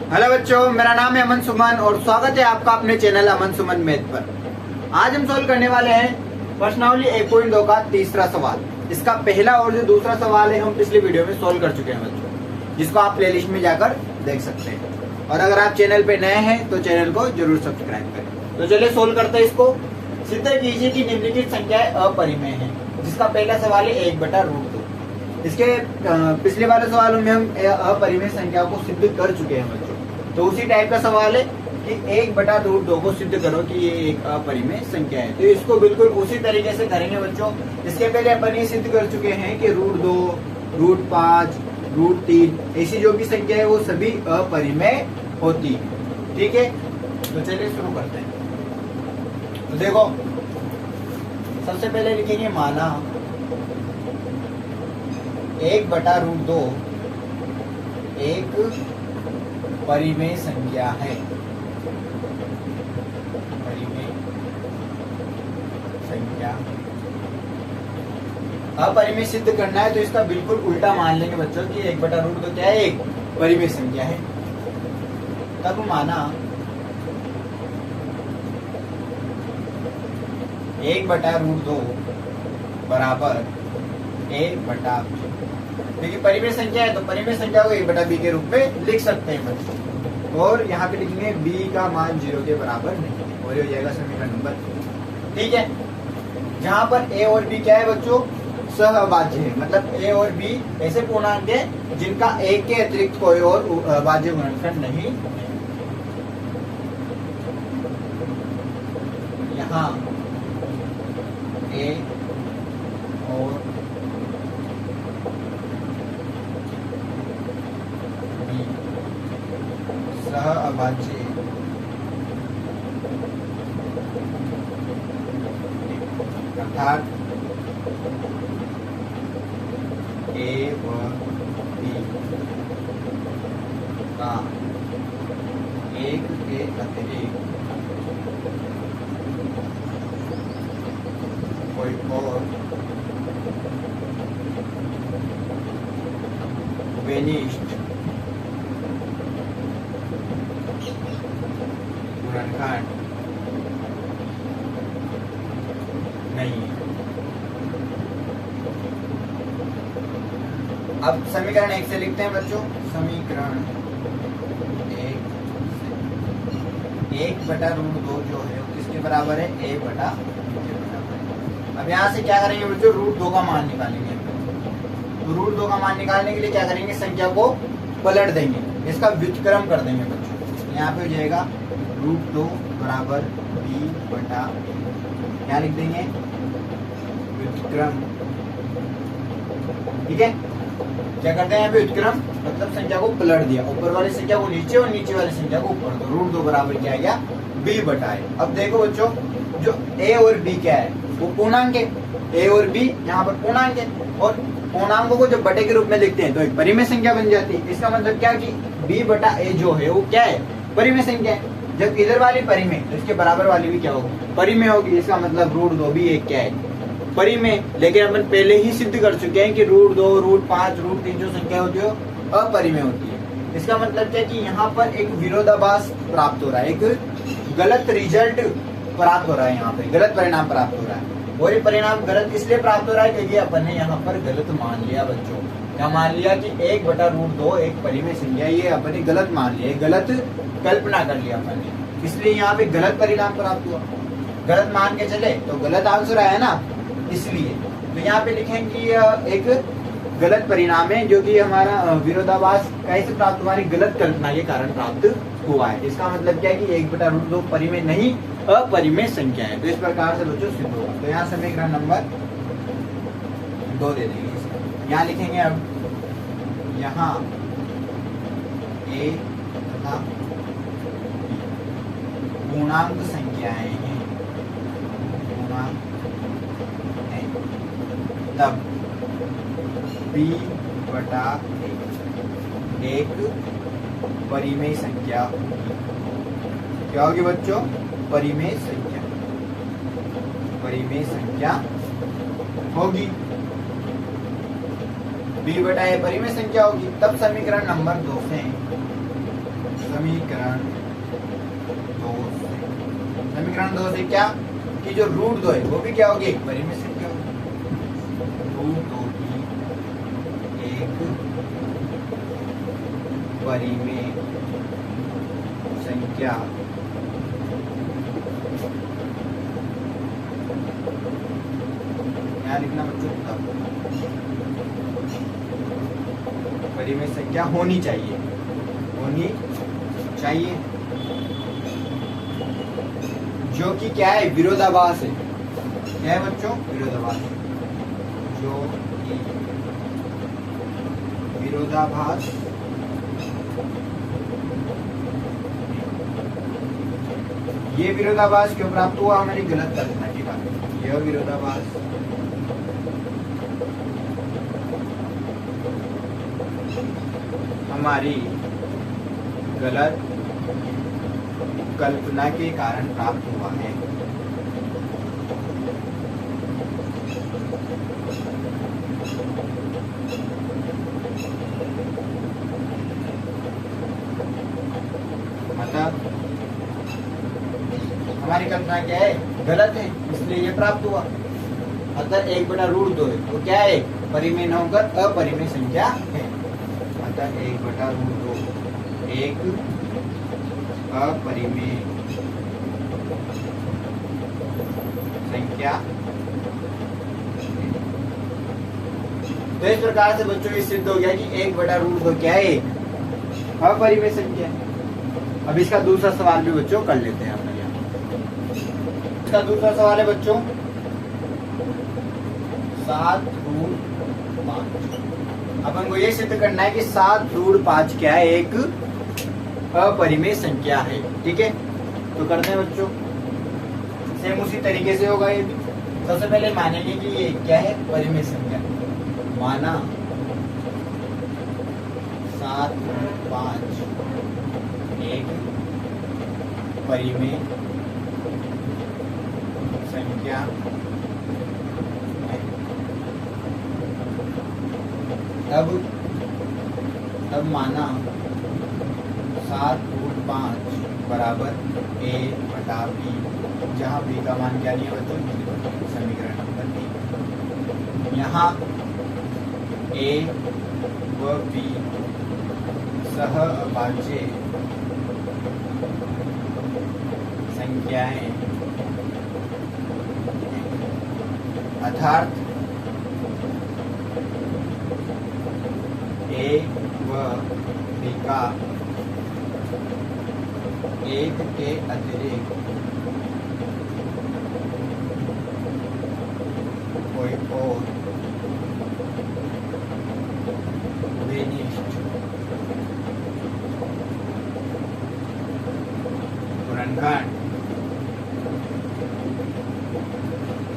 Hello बच्चों, मेरा नाम है अमन सुमन और स्वागत है आपका अपने चैनल अमन सुमन मैथ पर। आज हम सोल्व करने वाले हैं प्रश्नावली 1.2 का तीसरा सवाल। इसका पहला और जो दूसरा सवाल है हम पिछली वीडियो में सोल्व कर चुके हैं बच्चों, जिसको आप प्लेलिस्ट में जाकर देख सकते हैं। और अगर आप चैनल पे नए हैं तो चैनल को जरूर सब्सक्राइब करें। तो चलिए सोल्व करते हैं इसको। सिद्ध कीजिए कि निम्नलिखित संख्याएं अपरिमेय हैं, जिसका पहला सवाल है 1/√2। इसके पिछले वाले सवालों में हम अपरिमेय संख्या को सिद्ध कर चुके हैं बच्चों। तो उसी टाइप का सवाल है कि 1/√2 को सिद्ध करो कि ये एक अपरिमेय संख्या है। तो इसको बिल्कुल उसी तरीके से करेंगे बच्चों। इसके पहले अपन ये सिद्ध कर चुके हैं कि √2, √5, √3 ऐसी जो भी संख्या है वो सभी अपरिमेय होती है। ठीक है, तो चलिए शुरू करते हैं। तो देखो, सबसे पहले लिखेंगे माना 1/√2 एक परिमेय संख्या है। परिमेय संख्या अपरिमेय सिद्ध करना है तो इसका बिल्कुल उल्टा मान लेंगे बच्चों कि 1/√2 क्या है, एक परिमेय संख्या है। तब माना 1/√2 बराबर a/b। देखिए परिमेय संख्या है तो परिमेय संख्या को a/b के रूप में लिख सकते हैं बच्चों। और यहाँ पे लिखेंगे b का मान 0 के बराबर नहीं, और ये हो जाएगा समीकरण नंबर। ठीक है, जहाँ पर a और b क्या है बच्चों, सहअभाज्य है। मतलब a और b ऐसे पूर्णांक है जिनका एक के अतिरिक्त कोई और अभाज्य गुणनखंड नहीं। यहाँ a और सहअभाज्य अर्थात a व b का एक के अतिरिक्त कोई और बेनिष्ठ गुणनखंड नहीं है। अब समीकरण 1 से लिखते हैं बच्चों। समीकरण 1/√2 जो है किसके बराबर है, a/b के बराबर है। अब यहाँ से क्या करेंगे बच्चों, √2 का मान निकालेंगे। तो √2 का मान निकालने के लिए क्या करेंगे, संख्या को पलट देंगे, इसका व्युत्क्रम कर देंगे बच्चों। यहाँ पे हो जाएगा √2 बराबर b/a। क्या लिख देंगे, व्युत्क्रम। ठीक है, क्या करते हैं यहाँ पे व्युत्क्रम, मतलब संख्या को पलट दिया। ऊपर वाली संख्या को नीचे और नीचे वाली संख्या को ऊपर। तो √2 बराबर क्या आ गया, b/a। अब देखो बच्चों, जो a और b क्या है वो पूर्णांक है। a और b यहाँ पर पूर्णांक है, और पूर्णांकों को जब बटे के रूप में लिखते हैं तो एक परिमेय संख्या बन जाती है। इसका मतलब क्या कि b/a जो है वो क्या है, परिमेय संख्या है। जब इधर वाली परिमेय तो इसके बराबर वाली भी क्या होगी, परिमेय होगी। इसका मतलब √2 भी एक क्या है, परिमेय। लेकिन अपन पहले ही सिद्ध कर चुके हैं कि √2, √5, √3 जो संख्या होती है अपरिमेय होती है। इसका मतलब क्या कि यहाँ पर एक विरोधाभास प्राप्त हो रहा है, एक गलत रिजल्ट प्राप्त हो रहा है। यहाँ पे गलत परिणाम प्राप्त हो रहा है, और ये परिणाम गलत इसलिए प्राप्त हो रहा है क्योंकि अपन ने यहाँ पर गलत मान लिया बच्चों। क्या मान लिया कि 1/√2 एक परिमेय संख्या, ये अपन ने गलत मान लिया, गलत कल्पना कर लिया अपन ने, इसलिए यहाँ पे गलत परिणाम प्राप्त हुआ। गलत मान के चले तो गलत आंसर आया ना, इसलिए। तो यहाँ पे लिखें कि एक गलत परिणाम है जो कि हमारा विरोधाभास कैसे प्राप्त, हमारी गलत कल्पना के कारण प्राप्त हुआ है। इसका मतलब क्या है कि 1/√2 परिमेय नहीं अपरिमेय संख्या है। तो इस प्रकार से बच्चों सिद्ध होगा। तो यहाँ समीकरण नंबर 2 दे देंगे। यहाँ लिखेंगे अब, यहाँ a तथा पूर्णांक संख्याएं हैं, पूर्णांक है, तब b/a एक परिमेय संख्या होगी। क्या होगी बच्चों, परिमेय संख्या, परिमेय संख्या होगी। b/a परिमेय संख्या होगी। तब समीकरण नंबर 2 से, समीकरण 2 से, समीकरण 2 से क्या कि जो रूट 2 है वो भी क्या होगी, एक परिमेय संख्या होगी। रूट 2 की एक परिमेय संख्या यहाँ लिखना बच्चों, परिमेय संख्या होनी चाहिए, होनी चाहिए, जो कि क्या है, विरोधाभास है। क्या है बच्चों, विरोधाभास, जो कि विरोधाभास ये विरोधाभास क्यों प्राप्त हुआ, हमारी गलत कल्पना की बात है। यह विरोधाभास हमारी गलत कल्पना के कारण प्राप्त हुआ है। मतलब हमारी कल्पना क्या है, गलत है, इसलिए ये प्राप्त हुआ। अतः 1/√2 है तो क्या है, परिमेय न होकर अपरिमेय संख्या है। अतः 1/√2 एक अपरिमेय संख्या। तो इस प्रकार से बच्चों ये सिद्ध हो गया कि 1/√2 क्या है, अपरिमेय संख्या। अब इसका दूसरा सवाल भी बच्चों कर लेते हैं अपन यहाँ। इसका दूसरा सवाल है बच्चों 7√5। अपन को ये सिद्ध करना है कि 7√5 क्या है, एक अपरिमेय संख्या है। ठीक है, तो करते हैं बच्चों, सेम उसी तरीके से होगा ये भी। सबसे पहले मानेंगे कि ये क्या है, परिमेय संख्या। माना 7/5 एक परिमेय संख्या है। तब माना 7√5 बराबर a/b, जहाँ b का मान क्या लिया बच्चों, समीकरण नंबर 3। यहाँ a व b सह अभाज्य संख्याएं, अर्थात a व b का एक के अतिरिक्त कोई और विनिष्ठ पूर्णांक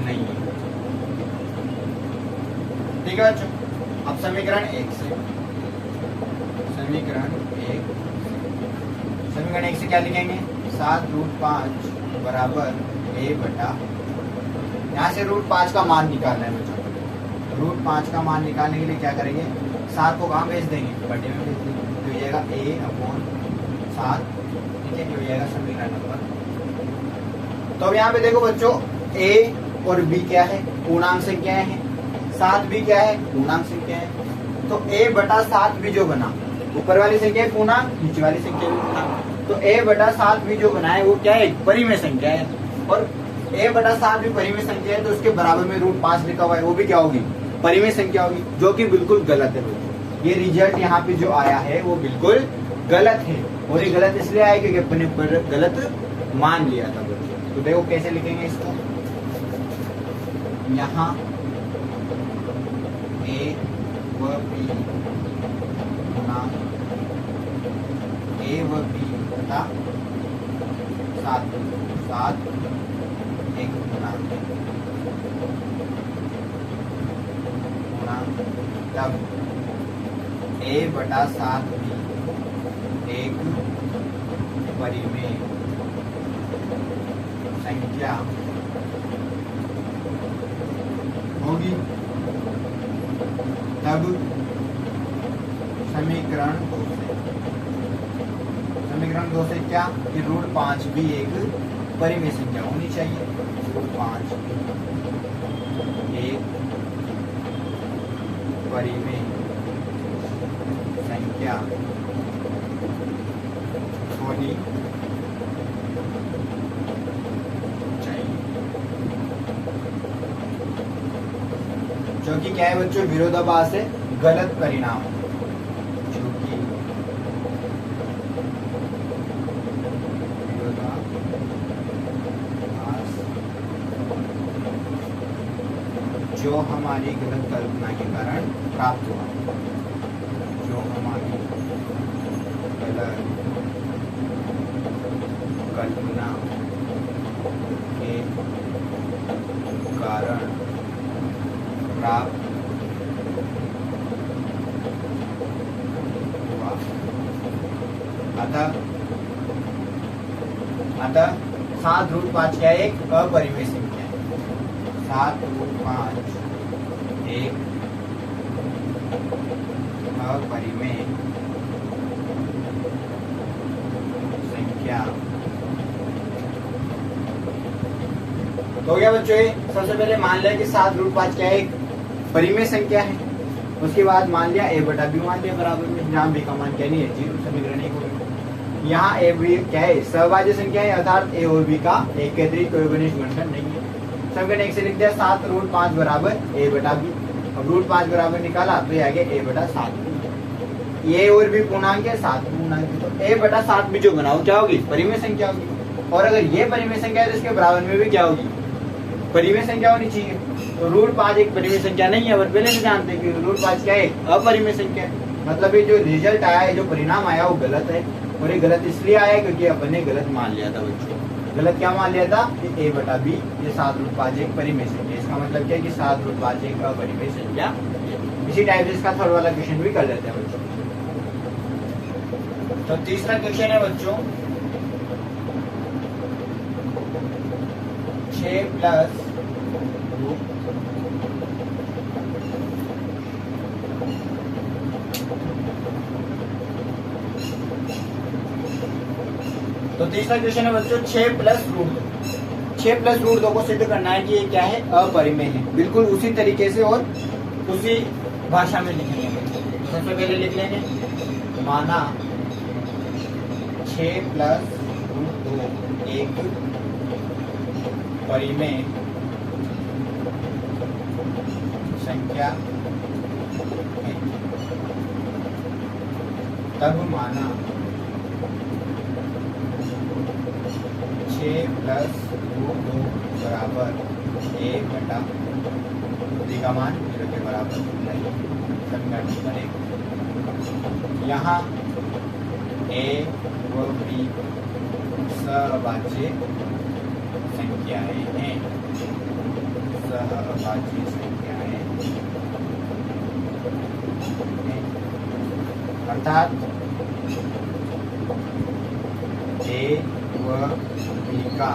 नहीं है। ठीक है बच्चों, अब समीकरण 1 से, समीकरण 1 से क्या लिखेंगे, 7√5 बराबर a/, यहाँ से √5 का मान निकालना है बच्चों। √5 का मान निकालने के लिए क्या करेंगे, 7 को कहाँ भेज देंगे, बटे में भेज देंगे, तो ये जाएगा a/7। ठीक है, ये हो जाएगा समीकरण नंबर। तो अब यहाँ पे देखो बच्चों, a और b क्या है, पूर्णांक संख्याएं हैं, 7 भी क्या है, पूर्णांक संख्या है। तो a/7 भी जो बना, ऊपर वाली संख्या है पूर्णांक, नीचे वाली संख्या भी पूर्णांक, तो a/7 भी जो बना है वो क्या है, परिमेय संख्या है। और a/7 भी परिमेय संख्या है, तो उसके बराबर में √5 लिखा हुआ है, वो भी क्या होगी, परिमेय संख्या होगी, जो कि बिल्कुल गलत है बच्चों। ये रिजल्ट यहाँ पे जो आया है वो बिल्कुल गलत है, और ये गलत इसलिए आया क्योंकि अपने पर गलत मान लिया था बच्चों। तो देखो कैसे लिखेंगे इसको, यहाँ a व b गुना a व b तथा 7 एक गुणांक, तब a/7 भी एक परिमेय संख्या होगी। तब समीकरण समीकरण 2 से क्या कि √5 भी एक परिमेय संख्या होनी चाहिए। √5 एक परिमेय संख्या होनी चाहिए, जो कि क्या है बच्चों, विरोधाभास से गलत परिणाम, जो कि विरोधाभास जो हमारी गलत कल्पना के कारण प्राप्त हुआ, जो हमारी गलत कल्पना के कारण प्राप्त हुआ। अतः 7√5 क्या एक अपरिमेय संख्या है। 7√5 एक अपरिमेय संख्या। तो क्या बच्चों, सबसे पहले मान लिया कि 7√5 क्या एक परिमेय संख्या है। उसके बाद मान लिया a बटा b मान लिया बराबर में, जहाँ b का मान क्या नहीं है, 0, समीकरण 1 होगा। यहाँ a b क्या है, सहभाज्य संख्या है, अर्थात a और b का एक के अतिरिक्त कोई घनिष्ठ गुणनफल नहीं है। समीकरण 1 से लिख दिया 7√5 बराबर a बटा b। अब √5 बराबर निकाला तो ये आ गया a बटा 7। a और b पूर्णांक है, 7 पूर्णांक है, तो a बटा 7 भी जो बनाओ क्या होगी, परिमेय संख्या होगी। और अगर ये परिमेय संख्या है तो इसके बराबर में भी क्या होगी, परिमेय संख्या होनी चाहिए। तो √5 एक परिमेय संख्या नहीं है, और पहले से जानते हैं कि √5 क्या है, अपरिमेय संख्या है। मतलब ये जो रिजल्ट आया है, जो परिणाम आया वो गलत है। और ये गलत इसलिए आया क्योंकि अपन ने गलत मान लिया था बच्चों। गलत क्या मान लिया था कि a बटा b ये 7√5 एक परिमेय संख्या। इसका मतलब क्या है कि 7√5 एक अपरिमेय संख्या। इसी टाइप से इसका थर्ड वाला क्वेश्चन भी कर लेते हैं बच्चों। तो तीसरा क्वेश्चन है बच्चों 6 प्लस तो तीसरा क्वेश्चन है बच्चों 6 प्लस √2 को सिद्ध करना है कि ये क्या है, अपरिमेय है। बिल्कुल उसी तरीके से और उसी भाषा में लिखेंगे। सबसे पहले लिख लेंगे, माना 6 प्लस √2 एक परिमेय संख्या है। तब माना 6 प्लस √2 बराबर 1 बटा b का मान 0 के बराबर नहीं। समीकरण बनेगा। यहाँ a व b सहभाज्य संख्याएं हैं, सहभाज्य संख्याएं हैं। अर्थात a व b का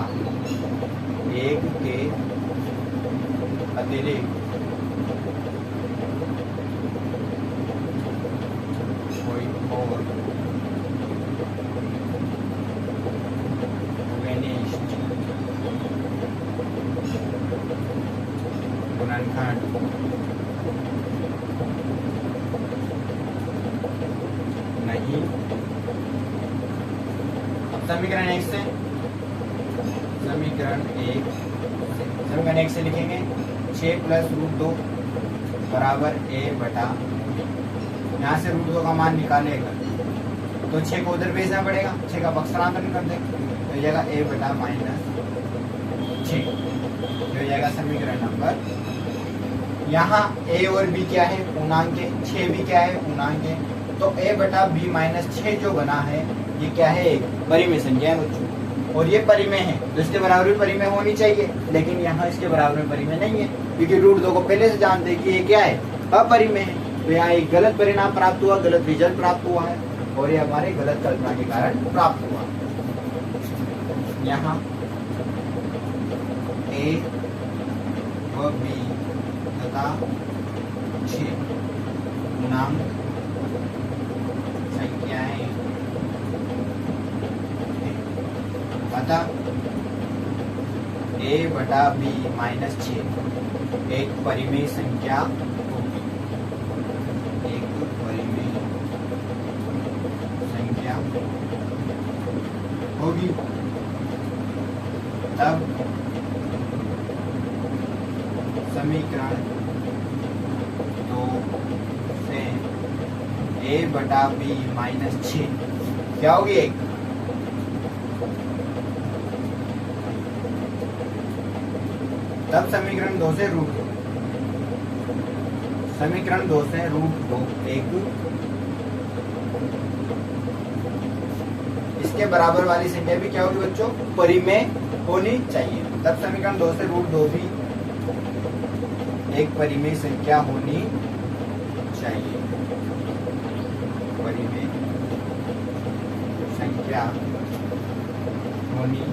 एक के अतिरिक्त कोई और घनिष्ठ गुणनखंड नहीं। अब समीकरण 1 से लिखेंगे 6 प्लस √2 बराबर a बटा, यहाँ से √2 का मान निकालेगा तो 6 को उधर भेजना पड़ेगा, 6 का पक्षांतरण कर देंगे तो हो जाएगा a बटा -6, जो हो जाएगा समीकरण नंबर। यहाँ a और b क्या है, पूर्णांक है, 6 भी क्या है, पूर्णांक है। तो a बटा b -6 जो बना है ये क्या है, एक परिमेय संख्या है बच्चों। और ये परिमेय है तो इसके बराबर भी परिमेय होनी चाहिए, लेकिन यहाँ इसके बराबर में परिमेय नहीं है क्योंकि √2 को पहले से जानते हैं कि ये क्या है, अपरिमेय है। तो यहाँ एक गलत परिणाम प्राप्त हुआ, गलत रिजल्ट प्राप्त हुआ है, और ये हमारे गलत कल्पना के कारण प्राप्त हुआ। यहाँ a व b तथा 6 पूर्णांक संख्याएं अतः a बटा b माइनस 6 एक परिमेय संख्या होगी, एक परिमेय संख्या होगी। तब समीकरण 2 से a बटा b माइनस 6 क्या होगी? एक। तब समीकरण 2 से रूट 2, समीकरण 2 से रूट 2 एक इसके बराबर वाली संख्या भी क्या होगी बच्चों? परिमेय होनी चाहिए। तब समीकरण 2 से रूट 2 भी एक परिमेय संख्या होनी चाहिए, परिमेय संख्या होनी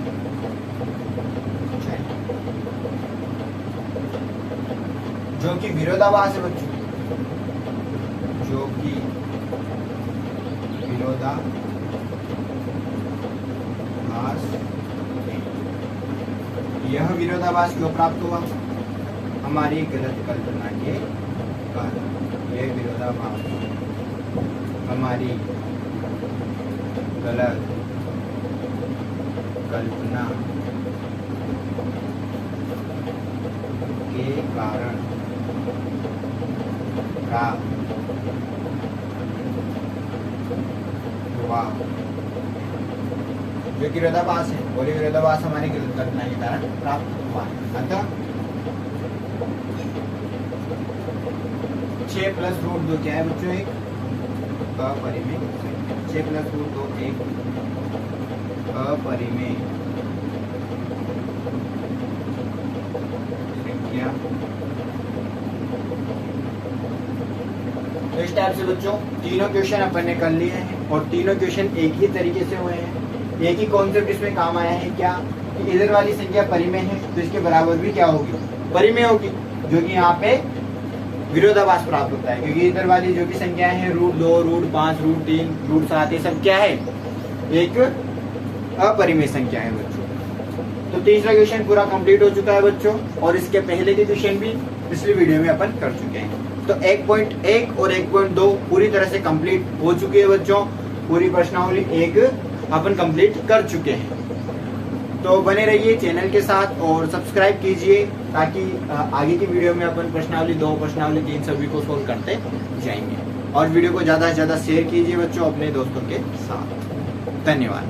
चाहिए, जो कि विरोधाभास है बच्चों, जो कि विरोधाभास है। यह विरोधाभास क्यों प्राप्त हुआ? हमारी गलत कल्पना के कारण। यह विरोधाभास हमारी गलत कल्पना के कारण प्राप्त हुआ। जो कि विरोधाभास है, और ये विरोधाभास हमारी गलत कल्पना के कारण प्राप्त हुआ है। अतः 6 प्लस रूट 2 क्या है बच्चों? एक अपरिमेय। 6 प्लस रूट 2 एक अपरिमेय संख्या। तो इस टाइप से बच्चों तीनों क्वेश्चन अपन ने कर लिए हैं, और तीनों क्वेश्चन एक ही तरीके से हुए हैं। एक ही कॉन्सेप्ट इसमें काम आया है क्या कि इधर वाली संख्या परिमेय है तो इसके बराबर भी क्या होगी? परिमेय होगी, जो कि यहाँ पे विरोधाभास प्राप्त होता है, क्योंकि इधर वाली जो भी संख्याएं हैं रूट 2, रूट 5, रूट 3, रूट 7 ये सब क्या है? एक अपरिमेय संख्या है बच्चों। तो तीसरा क्वेश्चन पूरा कंप्लीट हो चुका है बच्चों, और इसके पहले के क्वेश्चन भी पिछली वीडियो में अपन कर चुके हैं। तो 1.1 और 1.2 पूरी तरह से कंप्लीट हो चुकी है बच्चों। पूरी प्रश्नावली एक अपन कंप्लीट कर चुके हैं। तो बने रहिए चैनल के साथ और सब्सक्राइब कीजिए, ताकि आगे की वीडियो में अपन प्रश्नावली 2, प्रश्नावली 3 सभी को सोल्व करते जाएंगे। और वीडियो को ज़्यादा से ज़्यादा शेयर कीजिए बच्चों अपने दोस्तों के साथ। धन्यवाद।